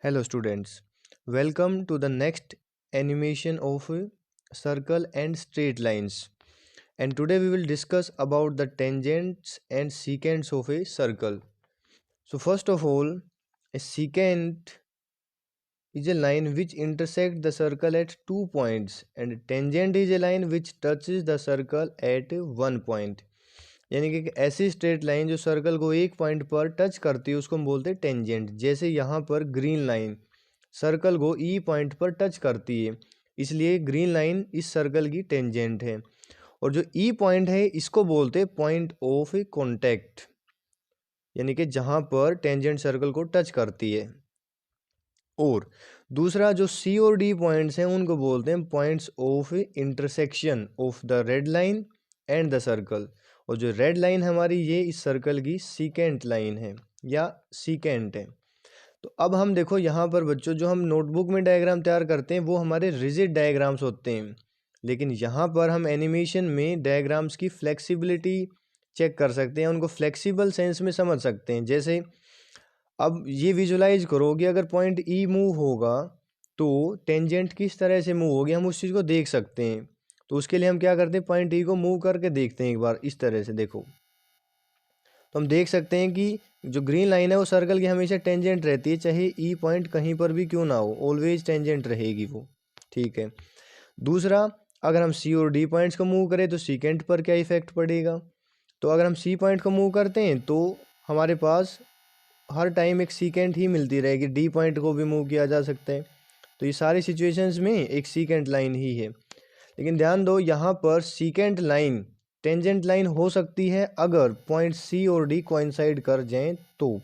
Hello students, welcome to the next animation of a circle and straight lines. And today we will discuss about the tangents and secants of a circle. So first of all, a secant is a line which intersects the circle at 2 points and a tangent is a line which touches the circle at one point. यानी कि एक ऐसी straight line जो circle को एक point पर touch करती है उसको हम बोलते हैं टेंजेंट। जैसे यहाँ पर ग्रीन लाइन सर्कल को ई पॉइंट पर टच करती है, इसलिए ग्रीन लाइन इस सर्कल की टेंजेंट है। और जो ई पॉइंट है इसको बोलते हैं पॉइंट ऑफ कॉन्टैक्ट, यानी कि जहाँ पर टेंजेंट सर्कल को टच करती है। और दूसरा जो सी और डी पॉइंट्स हैं उनको बोलते हैं points of intersection of the red line and the circle. और जो रेड लाइन हमारी ये इस सर्कल की सीकेंट लाइन है या सीकेंट है। तो अब हम देखो यहाँ पर बच्चों, जो हम नोटबुक में डायग्राम तैयार करते हैं वो हमारे रिजिड डायग्राम्स होते हैं, लेकिन यहाँ पर हम एनिमेशन में डायग्राम्स की फ्लेक्सिबिलिटी चेक कर सकते हैं, उनको फ्लेक्सिबल सेंस में समझ सकते हैं। जैसे अब ये विजुलाइज करो कि अगर पॉइंट ई मूव होगा तो टेंजेंट किस तरह से मूव होगी, हम उस चीज़ को देख सकते हैं। तो उसके लिए हम क्या करते हैं, पॉइंट ई को मूव करके देखते हैं एक बार इस तरह से। देखो तो हम देख सकते हैं कि जो ग्रीन लाइन है वो सर्कल की हमेशा टेंजेंट रहती है, चाहे ई पॉइंट कहीं पर भी क्यों ना हो, ऑलवेज टेंजेंट रहेगी वो। ठीक है। दूसरा, अगर हम सी और डी पॉइंट्स को मूव करें तो सीकेंट पर क्या इफेक्ट पड़ेगा। तो अगर हम सी पॉइंट को मूव करते हैं तो हमारे पास हर टाइम एक सीकेंट ही मिलती रहेगी, डी पॉइंट को भी मूव किया जा सकता है। तो ये सारी सिचुएशंस में एक सीकेंट लाइन ही है। लेकिन ध्यान दो, यहाँ पर सीकेंट लाइन टेंजेंट लाइन हो सकती है अगर पॉइंट सी और डी कोइंसाइड कर जाएं तो।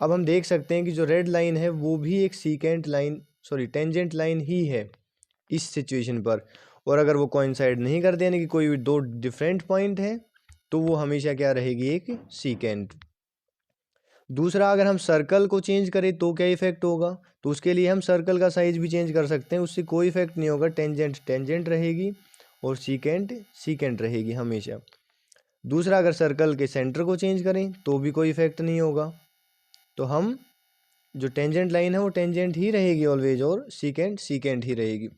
अब हम देख सकते हैं कि जो रेड लाइन है वो भी एक सीकेंट लाइन टेंजेंट लाइन ही है इस सिचुएशन पर। और अगर वो कोइंसाइड नहीं करते, यानी कि कोई भी दो डिफरेंट पॉइंट है, तो वो हमेशा क्या रहेगी, एक सीकेंट। दूसरा, अगर हम सर्कल को चेंज करें तो क्या इफेक्ट होगा, तो उसके लिए हम सर्कल का साइज भी चेंज कर सकते हैं, उससे कोई इफेक्ट नहीं होगा। टेंजेंट टेंजेंट रहेगी और सीकेंट सीकेंट रहेगी हमेशा। दूसरा, अगर सर्कल के सेंटर को चेंज करें तो भी कोई इफेक्ट नहीं होगा। तो हम जो टेंजेंट लाइन है वो टेंजेंट ही रहेगी ऑलवेज, और सीकेंट सीकेंट ही रहेगी।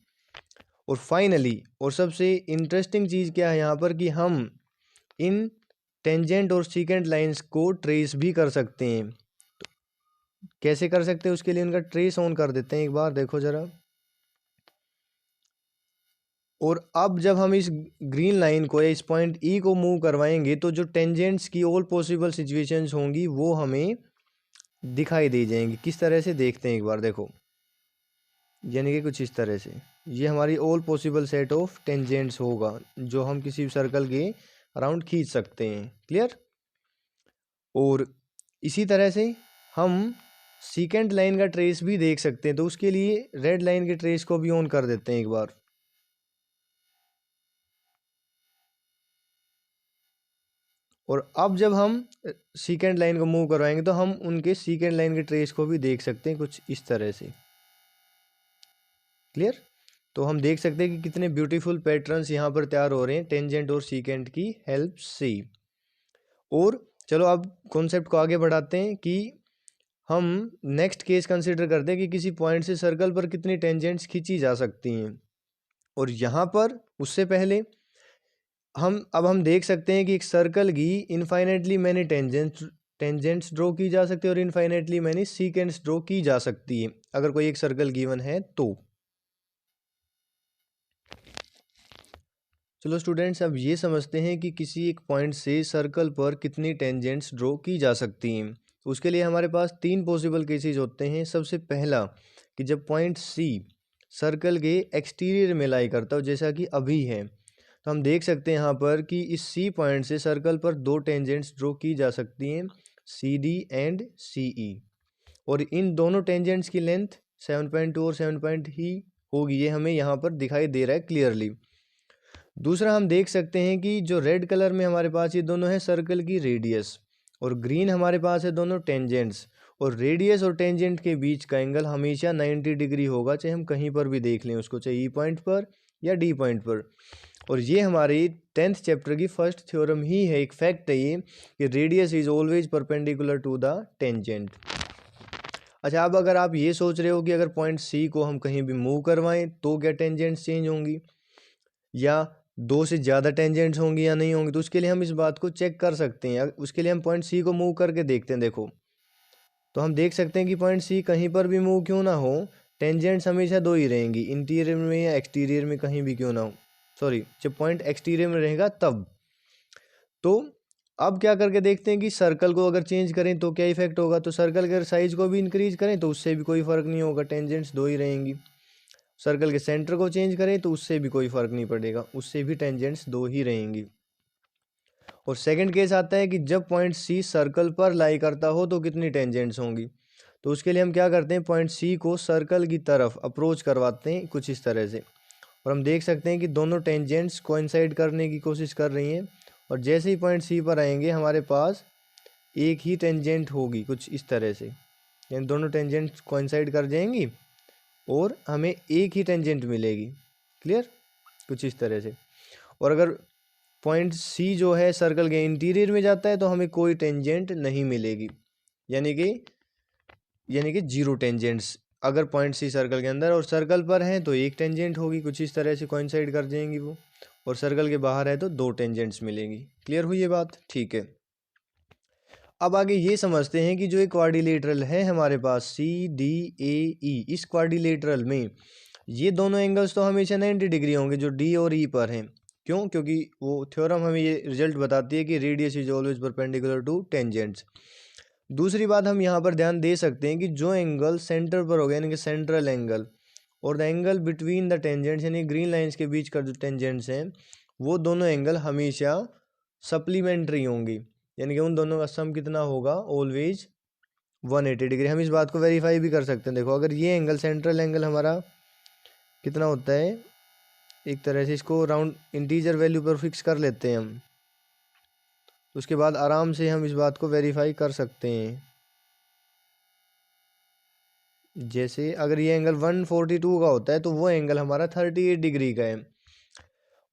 और फाइनली, और सबसे इंटरेस्टिंग चीज़ क्या है यहाँ पर, कि हम इन टेंजेंट और सीकेंट लाइंस को ट्रेस भी कर सकते हैं। तो कैसे कर सकते हैं, उसके लिए उनका ट्रेस ऑन कर देते हैं एक बार, देखो ज़रा। और अब जब हम इस ग्रीन लाइन को या इस पॉइंट ई को मूव करवाएंगे तो जो टेंजेंट्स की ऑल पॉसिबल सिचुएशंस होंगी वो हमें दिखाई दे जाएंगी। किस तरह से, देखते हैं एक बार, देखो। यानी कि कुछ इस तरह से ये हमारी all possible set of tangents होगा जो हम किसी भी सर्कल के अराउंड खींच सकते हैं। क्लियर। और इसी तरह से हम सीकेंट लाइन का ट्रेस भी देख सकते हैं, तो उसके लिए रेड लाइन के ट्रेस को भी ऑन कर देते हैं एक बार। और अब जब हम सीकेंट लाइन को मूव करवाएंगे तो हम उनके सीकेंट लाइन के ट्रेस को भी देख सकते हैं कुछ इस तरह से। क्लियर। तो हम देख सकते हैं कि कितने ब्यूटीफुल पैटर्न्स यहाँ पर तैयार हो रहे हैं टेंजेंट और सीकेंट की हेल्प से। और चलो अब कॉन्सेप्ट को आगे बढ़ाते हैं कि हम नेक्स्ट केस कंसिडर करते हैं कि किसी पॉइंट से सर्कल पर कितनी टेंजेंट्स खींची जा सकती हैं। और यहाँ पर उससे पहले हम देख सकते हैं कि एक सर्कल की इनफाइनेटली मैनी टेंजेंट्स ड्रॉ की जा सकती है और इनफाइनेटली मैनी सीकेंट्स ड्रॉ की जा सकती है अगर कोई एक सर्कल गिवन है तो। चलो स्टूडेंट्स, अब ये समझते हैं कि किसी एक पॉइंट से सर्कल पर कितनी टेंजेंट्स ड्रॉ की जा सकती हैं। तो उसके लिए हमारे पास तीन पॉसिबल केसेस होते हैं। सबसे पहला, कि जब पॉइंट सी सर्कल के एक्सटीरियर में लाई करता हो, जैसा कि अभी है। तो हम देख सकते हैं यहाँ पर कि इस सी पॉइंट से सर्कल पर दो टेंजेंट्स ड्रॉ की जा सकती हैं, सी डी एंड सी ई। और इन दोनों टेंजेंट्स की लेंथ 7.2 और 7 ही होगी, ये हमें यहाँ पर दिखाई दे रहा है क्लियरली। दूसरा, हम देख सकते हैं कि जो रेड कलर में हमारे पास ये दोनों है सर्कल की रेडियस, और ग्रीन हमारे पास है दोनों टेंजेंट्स। और रेडियस और टेंजेंट के बीच का एंगल हमेशा 90 डिग्री होगा, चाहे हम कहीं पर भी देख लें उसको, चाहे ई पॉइंट पर या डी पॉइंट पर। और ये हमारी 10th चैप्टर की फर्स्ट थ्योरम ही है, एक फैक्ट है ये, कि radius is always perpendicular to the tangent. अच्छा, अब अगर आप ये सोच रहे हो कि अगर पॉइंट सी को हम कहीं भी मूव करवाएं तो क्या टेंजेंट्स चेंज होंगी, या दो से ज़्यादा टेंजेंट्स होंगी या नहीं होंगी, तो उसके लिए हम इस बात को चेक कर सकते हैं। उसके लिए हम पॉइंट सी को मूव करके देखते हैं। देखो, तो हम देख सकते हैं कि पॉइंट सी कहीं पर भी मूव क्यों ना हो, टेंजेंट्स हमेशा दो ही रहेंगी, इंटीरियर में या एक्सटीरियर में कहीं भी क्यों ना हो। सॉरी, जब पॉइंट एक्सटीरियर में रहेगा तब। तो अब क्या करके देखते हैं कि सर्कल को अगर चेंज करें तो क्या इफेक्ट होगा। तो सर्कल के साइज को भी इंक्रीज करें तो उससे भी कोई फर्क नहीं होगा, टेंजेंट्स दो ही रहेंगी। सर्कल के सेंटर को चेंज करें तो उससे भी कोई फर्क नहीं पड़ेगा, उससे भी टेंजेंट्स दो ही रहेंगी। और सेकंड केस आता है कि जब पॉइंट सी सर्कल पर लाई करता हो तो कितनी टेंजेंट्स होंगी। तो उसके लिए हम क्या करते हैं, पॉइंट सी को सर्कल की तरफ अप्रोच करवाते हैं कुछ इस तरह से, और हम देख सकते हैं कि दोनों टेंजेंट्स कोइंसाइड करने की कोशिश कर रही हैं। और जैसे ही पॉइंट सी पर आएंगे हमारे पास एक ही टेंजेंट होगी कुछ इस तरह से, यानी दोनों टेंजेंट्स कोइंसाइड कर जाएंगी और हमें एक ही टेंजेंट मिलेगी। क्लियर, कुछ इस तरह से। और अगर पॉइंट सी जो है सर्कल के इंटीरियर में जाता है तो हमें कोई टेंजेंट नहीं मिलेगी, यानी कि जीरो टेंजेंट्स। अगर पॉइंट सी सर्कल के अंदर और सर्कल पर है तो एक टेंजेंट होगी, कुछ इस तरह से कोइंसाइड कर जाएंगी वो। और सर्कल के बाहर है तो दो टेंजेंट्स मिलेंगी। क्लियर हुई ये बात? ठीक है। अब आगे ये समझते हैं कि जो एक क्वाड्रिलेटरल है हमारे पास सी डी ए ई, इस क्वाड्रिलेटरल में ये दोनों एंगल्स तो हमेशा 90 डिग्री होंगे जो डी और ई पर हैं। क्यों? क्योंकि वो थ्योरम हमें ये रिजल्ट बताती है कि radius is always perpendicular to tangents. दूसरी बात हम यहाँ पर ध्यान दे सकते हैं कि जो एंगल सेंटर पर होगा, यानी कि सेंट्रल एंगल, और the angle between the tangents, यानी ग्रीन लाइंस के बीच का जो टेंजेंट्स हैं, वो दोनों एंगल हमेशा सप्लीमेंट्री होंगी, यानी कि उन दोनों का सम कितना होगा, ऑलवेज 180 डिग्री। हम इस बात को वेरीफाई भी कर सकते हैं। देखो, अगर ये एंगल सेंट्रल एंगल हमारा कितना होता है, एक तरह से इसको राउंड इंटीजर वैल्यू पर फिक्स कर लेते हैं हम, उसके बाद आराम से हम इस बात को वेरीफाई कर सकते हैं। जैसे अगर ये एंगल 142 का होता है तो वो एंगल हमारा 38 डिग्री का है,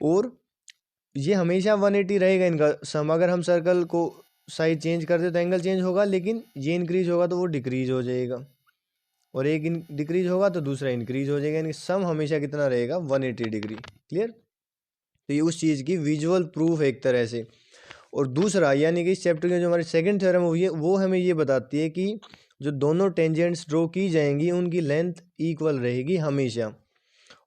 और ये हमेशा 180 रहेगा इनका सम। अगर हम सर्कल को साइज चेंज कर दे तो एंगल चेंज होगा, लेकिन ये इंक्रीज होगा तो वो डिक्रीज हो जाएगा, और एक डिक्रीज होगा तो दूसरा इंक्रीज हो जाएगा, यानी सम हमेशा कितना रहेगा, 180 डिग्री। क्लियर? तो ये उस चीज़ की विजुअल प्रूफ है एक तरह से। और दूसरा, यानी कि इस चैप्टर की जो हमारी सेकंड थ्योरम हुई है वो हमें ये बताती है कि जो दोनों टेंजेंट्स ड्रॉ की जाएंगी उनकी लेंथ इक्वल रहेगी हमेशा।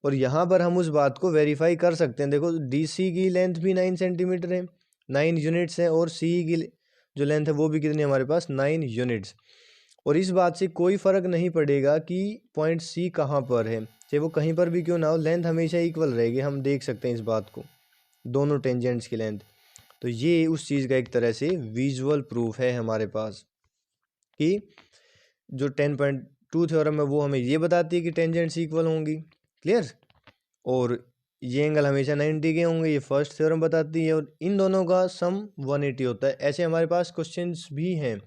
और यहाँ पर हम उस बात को वेरीफाई कर सकते हैं। देखो, डी सी की लेंथ भी 9 सेंटीमीटर है, 9 यूनिट्स है, और सी की जो लेंथ है वो भी कितनी हमारे पास, 9 यूनिट्स। और इस बात से कोई फ़र्क नहीं पड़ेगा कि पॉइंट सी कहाँ पर है, चाहे वो कहीं पर भी क्यों ना हो, लेंथ हमेशा इक्वल रहेगी। हम देख सकते हैं इस बात को, दोनों टेंजेंट्स की लेंथ। तो ये उस चीज़ का एक तरह से विजुअल प्रूफ है हमारे पास कि जो 10.2 थ्योरम है वो हमें ये बताती है कि टेंजेंट्स इक्वल होंगी। क्लियर? और ये एंगल हमेशा 90 के होंगे, ये फर्स्ट थ्योरम बताती है, और इन दोनों का सम 180 होता है। ऐसे हमारे पास क्वेश्चंस भी हैं,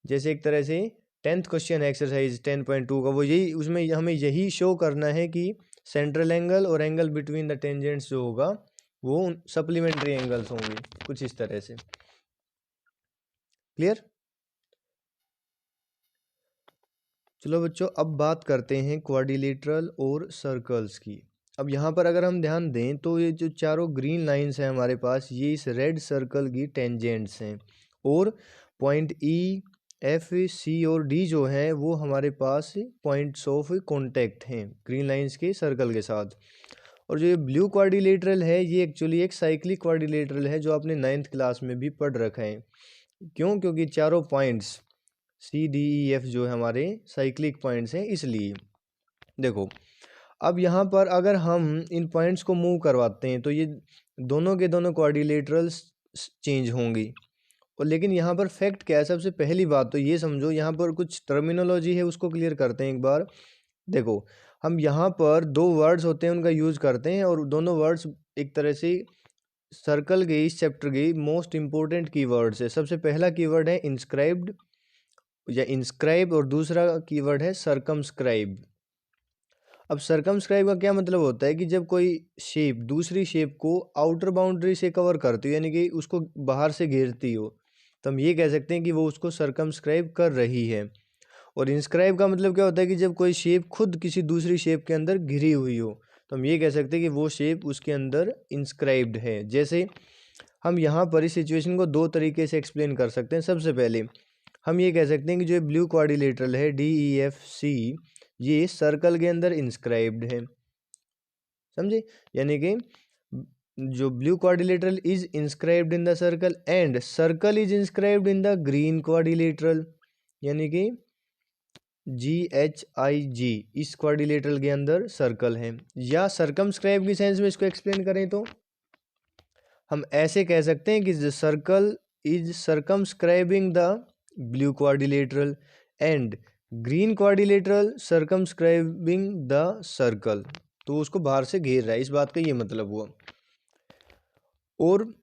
जैसे एक तरह से 10th क्वेश्चन है एक्सरसाइज 10.2 का, वो यही, उसमें हमें यही शो करना है कि सेंट्रल एंगल और एंगल बिटवीन द टेंजेंट्स जो होगा वो सप्लीमेंट्री एंगल्स होंगे, कुछ इस तरह से। क्लियर? चलो बच्चों, अब बात करते हैं क्वाड्रिलेटरल और सर्कल्स की। अब यहाँ पर अगर हम ध्यान दें तो ये जो चारों ग्रीन लाइंस हैं हमारे पास, ये इस रेड सर्कल की टेंजेंट्स हैं, और पॉइंट ई, एफ, सी और डी जो हैं वो हमारे पास पॉइंट्स ऑफ कांटेक्ट हैं ग्रीन लाइंस के सर्कल के साथ। और जो ये ब्लू क्वाड्रिलेटरल है ये एक्चुअली एक साइक्लिक क्वाड्रिलेटरल है, जो आपने 9th क्लास में भी पढ़ रखा है। क्यों? क्योंकि चारों points C D E F जो है हमारे साइक्लिक पॉइंट्स हैं, इसलिए। देखो, अब यहाँ पर अगर हम इन पॉइंट्स को मूव करवाते हैं तो ये दोनों के दोनों क्वाड्रिलेटरल्स चेंज होंगी। और लेकिन यहाँ पर फैक्ट क्या है, सबसे पहली बात तो ये समझो, यहाँ पर कुछ टर्मिनोलॉजी है उसको क्लियर करते हैं एक बार। देखो, हम यहाँ पर दो वर्ड्स होते हैं उनका यूज करते हैं, और दोनों वर्ड्स एक तरह से सर्कल के इस चैप्टर के मोस्ट इंपॉर्टेंट कीवर्ड्स है। सबसे पहला कीवर्ड है इंस्क्राइब्ड या इंस्क्राइब, और दूसरा कीवर्ड है सर्कमस्क्राइब। अब सर्कमस्क्राइब का क्या मतलब होता है कि जब कोई शेप दूसरी शेप को आउटर बाउंड्री से कवर करती हो, यानी कि उसको बाहर से घेरती हो, तो हम ये कह सकते हैं कि वो उसको सर्कमस्क्राइब कर रही है। और इंस्क्राइब का मतलब क्या होता है कि जब कोई शेप खुद किसी दूसरी शेप के अंदर घिरी हुई हो, तो हम ये कह सकते हैं कि वो शेप उसके अंदर इंस्क्राइब्ड है। जैसे हम यहाँ पर इस सिचुएशन को दो तरीके से एक्सप्लेन कर सकते हैं। सबसे पहले हम ये कह सकते हैं कि जो ब्लू क्वाड्रिलेटरल है DEFC, ये सर्कल के अंदर इंस्क्राइब्ड है, समझे। यानी कि जो blue quadrilateral is inscribed in the circle and circle is inscribed in the green quadrilateral, यानी कि GHIG इस क्वाड्रिलेटरल के अंदर सर्कल है। या सर्कमस्क्राइब की सेंस में इसको एक्सप्लेन करें तो हम ऐसे कह सकते हैं कि the circle is circumscribing the blue quadrilateral and green quadrilateral circumscribing the circle, तो उसको बाहर से घेर रहा है, इस बात का ये मतलब हुआ। और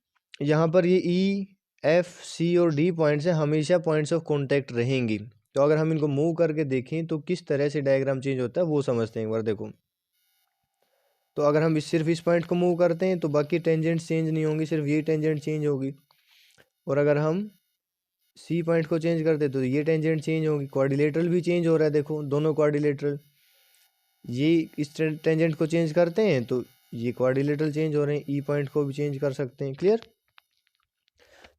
यहाँ पर ये E, F, C और D पॉइंट्स हैं, हमेशा पॉइंट्स ऑफ कॉन्टैक्ट रहेंगी। तो अगर हम इनको मूव करके देखें तो किस तरह से डायग्राम चेंज होता है वो समझते हैं एक बार। देखो, तो अगर हम सिर्फ इस पॉइंट को मूव करते हैं तो बाकी टेंजेंट्स चेंज नहीं होंगी, सिर्फ ये टेंजेंट चेंज होगी। और अगर हम C पॉइंट को चेंज करते तो ये टेंजेंट चेंज होगी। क्वाड्रिलेटरल भी चेंज हो रहा है, देखो दोनों क्वाड्रिलेटरल, ये इस टेंजेंट को चेंज करते हैं तो ये क्वाड्रिलेटरल चेंज हो रहे हैं। E पॉइंट को भी चेंज कर सकते हैं, क्लियर।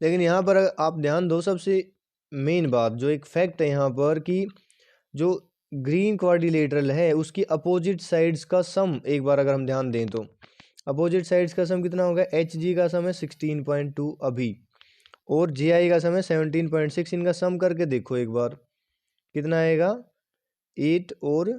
लेकिन यहाँ पर आप ध्यान दो, सबसे मेन बात जो एक फैक्ट है यहाँ पर कि जो ग्रीन क्वाड्रिलेटरल है उसकी अपोजिट साइड्स का सम, एक बार अगर हम ध्यान दें तो अपोजिट साइड्स का सम कितना होगा। HG का सम है 16.2 अभी, और JI का सम है 17.6। इनका सम करके देखो एक बार कितना आएगा, 8 और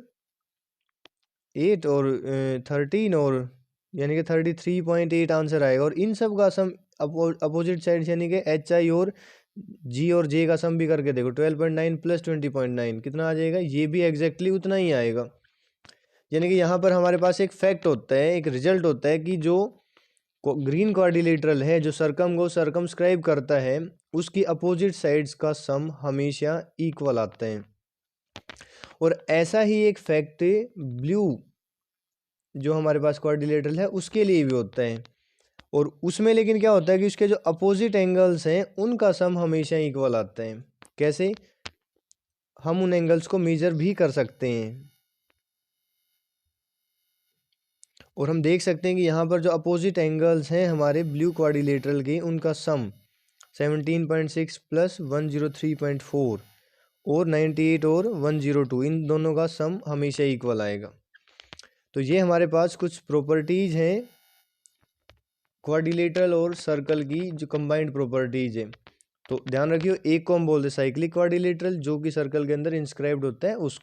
13 और यानी कि 33.8 आंसर आएगा। और इन सब का सम अपोजिट साइड यानी कि HI और G और J का सम भी करके देखो, 12.9 प्लस 20.9 कितना आ जाएगा, ये भी एग्जैक्टली उतना ही आएगा। यानी कि यहाँ पर हमारे पास एक फैक्ट होता है, एक रिजल्ट होता है कि जो ग्रीन क्वाड्रिलेटरल है जो सर्कम को सर्कमस्क्राइब करता है उसकी अपोजिट साइड्स का सम हमेशा इक्वल आता है। और ऐसा ही एक फैक्ट ब्लू जो हमारे पास क्वाड्रिलेटरल है उसके लिए भी होता है। और उसमें लेकिन क्या होता है कि उसके जो अपोजिट एंगल्स हैं उनका सम हमेशा इक्वल आता है। कैसे, हम उन एंगल्स को मेजर भी कर सकते हैं और हम देख सकते हैं कि यहाँ पर जो अपोजिट एंगल्स हैं हमारे ब्लू क्वाड्रिलेटरल के उनका सम 17.6 प्लस 103.4 और 98 और 102, इन दोनों का सम हमेशा इक्वल आएगा। तो ये हमारे पास कुछ प्रॉपर्टीज़ हैं क्वाड्रिलेटरल और सर्कल की जो कंबाइंड प्रॉपर्टीज़ है। तो ध्यान रखियो, एक को हम बोलते हैं साइक्लिक क्वाड्रिलेटरल जो कि सर्कल के अंदर इंस्क्राइब्ड होता है, उस